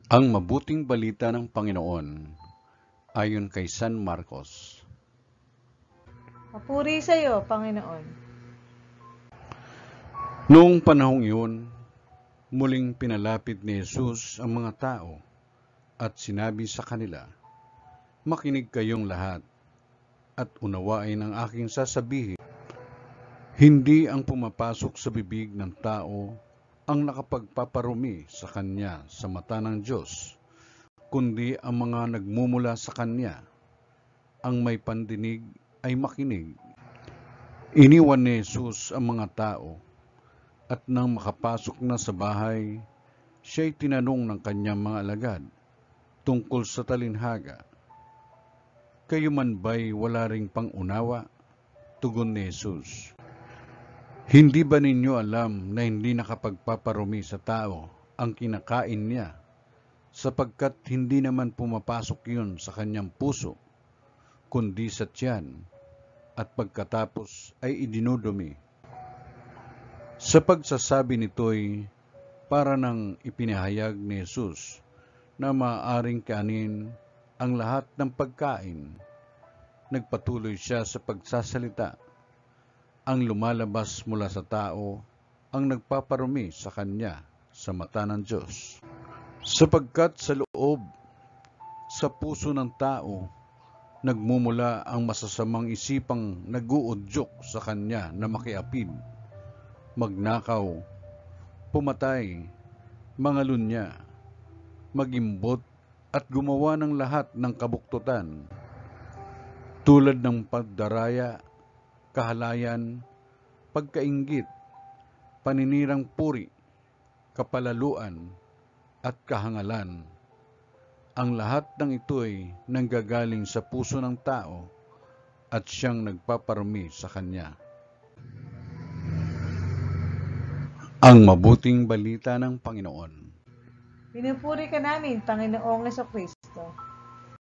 Ang mabuting balita ng Panginoon ayon kay San Marcos. Papuri sa iyo, Panginoon. Noong panahong iyon, muling pinalapit ni Jesus ang mga tao at sinabi sa kanila, "Makinig kayong lahat at unawain ang aking sasabihin. Hindi ang pumapasok sa bibig ng tao ang nakapagpaparumi sa kanya sa mata ng Diyos, kundi ang mga nagmumula sa kanya. Ang may pandinig ay makinig." Iniwan ni Jesus ang mga tao at nang makapasok na sa bahay, siya'y tinanong ng kanyang mga alagad tungkol sa talinhaga. "Kayo man ba'y wala ring pangunawa?" Tugon ni Jesus, "Hindi ba ninyo alam na hindi nakapagpaparumi sa tao ang kinakain niya, sapagkat hindi naman pumapasok yun sa kanyang puso, kundi sa tiyan, at pagkatapos ay idinudumi? Sa pagsasabi nito'y para nang ipinahayag ni Jesus na maaaring kanin ang lahat ng pagkain. Nagpatuloy siya sa pagsasalita. Ang lumalabas mula sa tao ang nagpaparumi sa kanya sa mata ng Diyos. Sapagkat sa loob, sa puso ng tao, nagmumula ang masasamang isipang nag-uudyok sa kanya na makiapid, magnakaw, pumatay, mangalunya, magimbot, at gumawa ng lahat ng kabuktutan, tulad ng pagdaraya, kahalayan, pagkainggit, paninirang puri, kapalaluan, at kahangalan. Ang lahat ng ito'y nanggagaling sa puso ng tao at siyang nagpaparumi sa kanya. Ang mabuting balita ng Panginoon. Pinupuri ka namin, Panginoong Kristo.